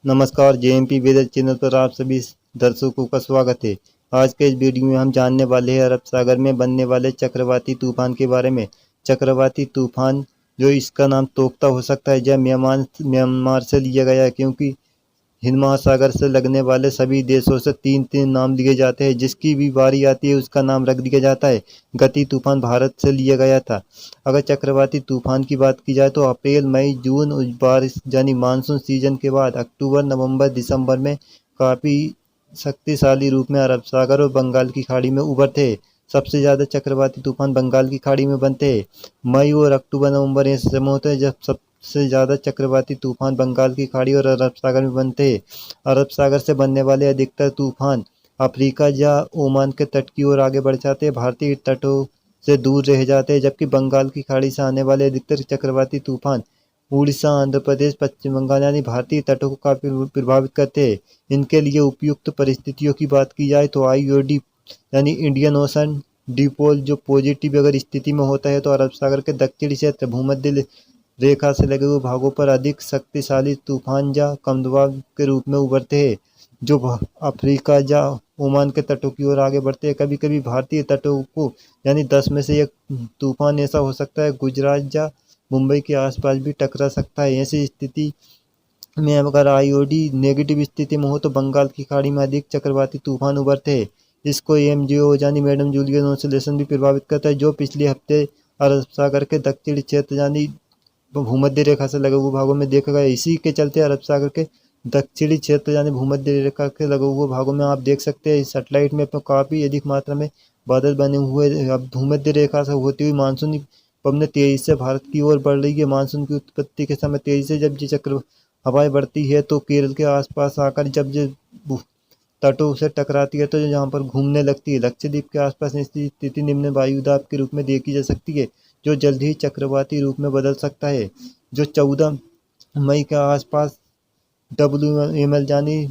नमस्कार, JMP weather channel पर आप सभी दर्शकों का स्वागत है। आज के इस वीडियो में हम जानने वाले हैं अरब सागर में बनने वाले चक्रवाती तूफान के बारे में। चक्रवाती तूफान, जो इसका नाम तोक्ता हो सकता है, यह म्यांमार से लिया गया है, क्योंकि हिंद महासागर से लगने वाले सभी देशों से तीन तीन नाम लिए जाते हैं। जिसकी भी बारी आती है उसका नाम रख दिया जाता है। गति तूफान भारत से लिया गया था। अगर चक्रवाती तूफान की बात की जाए तो अप्रैल मई जून बारिश यानी मानसून सीजन के बाद अक्टूबर नवंबर दिसंबर में काफ़ी शक्तिशाली रूप में अरब सागर और बंगाल की खाड़ी में उभरते हैं। सबसे ज़्यादा चक्रवाती तूफान बंगाल की खाड़ी में बनते हैं। मई और अक्टूबर नवंबर ऐसे समय होते हैं जब सबसे ज़्यादा चक्रवाती तूफान बंगाल की खाड़ी और अरब सागर में बनते हैं। अरब सागर से बनने वाले अधिकतर तूफान अफ्रीका या ओमान के तट की ओर आगे बढ़ जाते हैं, भारतीय तटों से दूर रह जाते हैं। जबकि बंगाल की खाड़ी से आने वाले अधिकतर चक्रवाती तूफान उड़ीसा, आंध्र प्रदेश, पश्चिम बंगाल यानी भारतीय तटों को काफी प्रभावित करते हैं। इनके लिए उपयुक्त परिस्थितियों की बात की जाए तो आईओडी यानी इंडियन ओशन डिपोल जो पॉजिटिव अगर स्थिति में होता है तो अरब सागर के दक्षिणी क्षेत्र भूमध्य रेखा से लगे हुए भागों पर अधिक शक्तिशाली तूफान या कम दबाव के रूप में उभरते हैं, जो अफ्रीका या ओमान के तटों की ओर आगे बढ़ते हैं। कभी कभी भारतीय तटों को यानी 10 में से एक तूफान ऐसा हो सकता है गुजरात या मुंबई के आसपास भी टकरा सकता है। ऐसी स्थिति में अगर आईओडी नेगेटिव स्थिति में हो तो बंगाल की खाड़ी में अधिक चक्रवाती तूफान उभरते हैं। इसको एमजीओ यानी मैडम जूलियन ऑसिलेशन भी प्रभावित करता है, जो पिछले हफ्ते अरब सागर के दक्षिणी क्षेत्र यानी भूमध्य रेखा से लगे हुए भागों में देखा गया। इसी के चलते अरब सागर के दक्षिणी क्षेत्र यानी भूमध्य रेखा के लगे हुए भागों में आप देख सकते हैं सैटेलाइट में काफी अधिक मात्रा में बादल बने हुए। अब भूमध्य रेखा से होती हुई मानसूनी पवनें तेजी से भारत की ओर बढ़ रही है। मानसून की उत्पत्ति के समय तेजी से जब ये चक्र हवाएं बढ़ती है तो केरल के आसपास आकर जब ये तटों से टकराती है तो यहाँ पर घूमने लगती है। लक्षद्वीप के आसपास ऐसी स्थिति निम्न वायुदाब के रूप में देखी जा सकती है, जो जल्द ही चक्रवाती रूप में बदल सकता है। जो 14 मई के आसपास WML यानी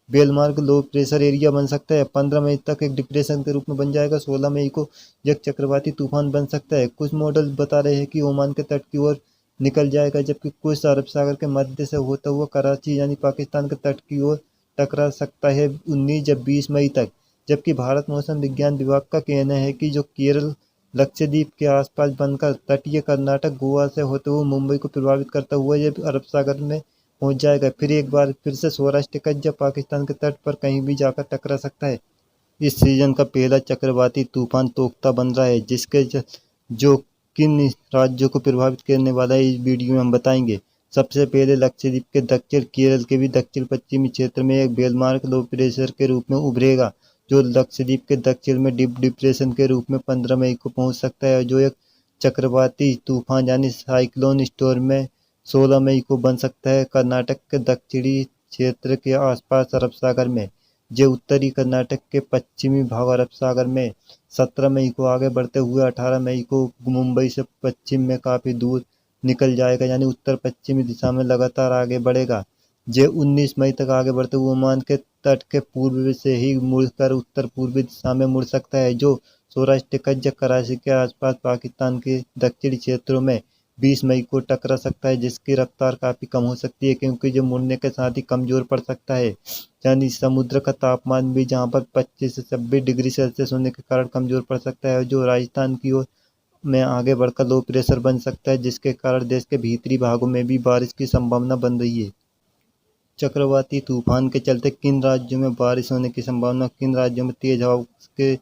बेलमार्क लो प्रेशर एरिया बन सकता है। 15 मई तक एक डिप्रेशन के रूप में बन जाएगा। 16 मई को यह चक्रवाती तूफान बन सकता है। कुछ मॉडल बता रहे हैं कि ओमान के तट की ओर निकल जाएगा, जबकि कुछ अरब सागर के मध्य से होता हुआ कराची यानी पाकिस्तान के तट की ओर टकरा सकता है 19 या 20 मई तक। जबकि भारत मौसम विज्ञान विभाग का कहना है कि जो केरल लक्षद्वीप के आसपास बनकर तटीय कर्नाटक गोवा से होते हुए मुंबई को प्रभावित करता हुआ ये अरब सागर में पहुंच जाएगा। फिर एक बार फिर से सौराष्ट्र कच्छ या पाकिस्तान के तट पर कहीं भी जाकर टकरा सकता है। इस सीजन का पहला चक्रवाती तूफान तोक्ता बन रहा है, जो किन राज्यों को प्रभावित करने वाला है इस वीडियो में हम बताएंगे। सबसे पहले लक्षद्वीप के दक्षिण केरल के भी दक्षिण पश्चिमी क्षेत्र में एक बेलमार्क लो प्रेशर के रूप में उभरेगा, जो लक्षद्वीप के दक्षिण में डीप डिप्रेशन के रूप में 15 मई को पहुंच सकता है, जो एक चक्रवाती तूफान यानी साइक्लोन स्टॉर्म में 16 मई को बन सकता है। कर्नाटक के दक्षिणी क्षेत्र के आसपास अरब सागर में, जो उत्तरी कर्नाटक के पश्चिमी भाग अरब सागर में 17 मई को आगे बढ़ते हुए 18 मई को मुंबई से पश्चिम में काफी दूर निकल जाएगा, यानी उत्तर पश्चिमी दिशा में लगातार आगे बढ़ेगा। जे 19 मई तक आगे बढ़ते हुए ओमान के तट के पूर्व से ही मुड़कर उत्तर पूर्वी दिशा में मुड़ सकता है, जो सौराष्ट्र कच्छ या कराची के आसपास पाकिस्तान के दक्षिणी क्षेत्रों में 20 मई को टकरा सकता है, जिसकी रफ्तार काफी कम हो सकती है क्योंकि जो मुड़ने के साथ ही कमजोर पड़ सकता है। यानी समुद्र का तापमान भी जहाँ पर 25 से 26 डिग्री सेल्सियस होने के कारण कमजोर पड़ सकता है, जो राजस्थान की ओर में आगे बढ़कर लो प्रेशर बन सकता है, जिसके कारण देश के भीतरी भागों में भी बारिश की संभावना बन रही है। चक्रवाती तूफान के चलते किन राज्यों में बारिश होने की संभावना, किन राज्यों में तेज हवा के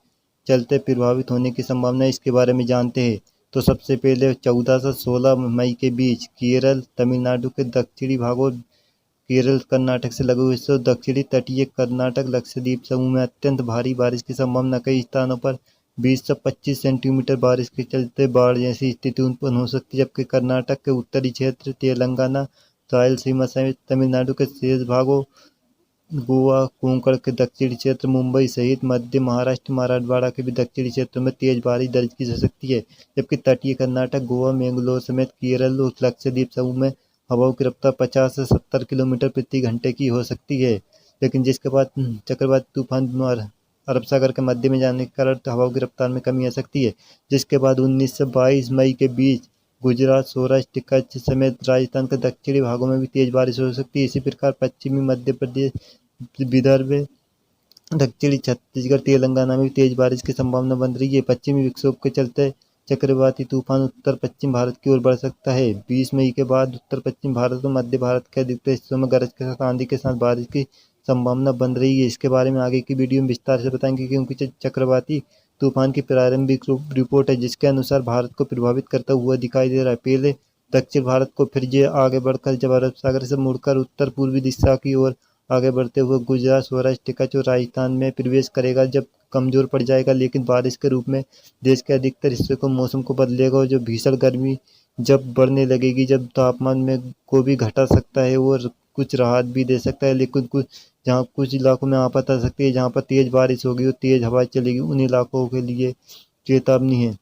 चलते प्रभावित होने की संभावना, इसके बारे में जानते हैं। तो सबसे पहले 14 से 16 मई के बीच केरल, तमिलनाडु के दक्षिणी भागों, केरल कर्नाटक से लगे हुए हिस्सों, दक्षिणी तटीय कर्नाटक, लक्षद्वीप समूह में अत्यंत भारी बारिश की संभावना। कई स्थानों पर 20 से 25 सेंटीमीटर बारिश के चलते बाढ़ जैसी स्थिति उत्पन्न हो सकती है। जबकि कर्नाटक के उत्तरी क्षेत्र, तेलंगाना, रायलसीमा सहित तमिलनाडु के शेष भागों, गोवा, कोंकण के दक्षिणी क्षेत्र, मुंबई सहित मध्य महाराष्ट्र, मराठवाड़ा के भी दक्षिणी क्षेत्रों में तेज बारिश दर्ज की जा सकती है। जबकि तटीय कर्नाटक, गोवा, मैंगलोर समेत केरल और लक्षद्वीप समूह में हवाओं की रफ्तार 50 से 70 किलोमीटर प्रति घंटे की हो सकती है। लेकिन जिसके बाद चक्रवाती तूफान अरब सागर के मध्य में जाने के कारण हवाओं की रफ्तार में कमी आ सकती है। जिसके बाद 19 से 22 मई के बीच गुजरात, सौराष्ट्र, कच्छ समेत राजस्थान के दक्षिणी भागों में भी तेज बारिश हो सकती है। इसी प्रकार पश्चिमी मध्य प्रदेश, विदर्भ, दक्षिणी छत्तीसगढ़, तेलंगाना में भी तेज बारिश की संभावना बन रही है। पश्चिमी विक्षोभ के चलते चक्रवाती तूफान उत्तर पश्चिम भारत की ओर बढ़ सकता है। 20 मई के बाद उत्तर पश्चिम भारत और मध्य भारत के अधिकतर हिस्सों में गरज के साथ आंधी के साथ बारिश की संभावना बन रही है। इसके बारे में आगे की वीडियो में विस्तार से बताएंगे, क्योंकि चक्रवाती तूफान की प्रारंभिक रिपोर्ट है जिसके अनुसार भारत को प्रभावित करता हुआ दिखाई दे रहा है। पहले दक्षिण भारत को, फिर ये आगे बढ़कर जब अरब सागर से मुड़कर उत्तर पूर्वी दिशा की ओर आगे बढ़ते हुए गुजरात, सौराष्ट्र, कच्छ और राजस्थान में प्रवेश करेगा। जब कमजोर पड़ जाएगा, लेकिन बारिश के रूप में देश के अधिकतर हिस्से को मौसम को बदलेगा और जो भीषण गर्मी जब बढ़ने लगेगी, जब तापमान में को भी घटा सकता है और कुछ राहत भी दे सकता है। लेकिन कुछ इलाकों में आफत आ सकती है, जहाँ पर तेज बारिश होगी और तेज हवा चलेगी, उन इलाकों के लिए चेतावनी है।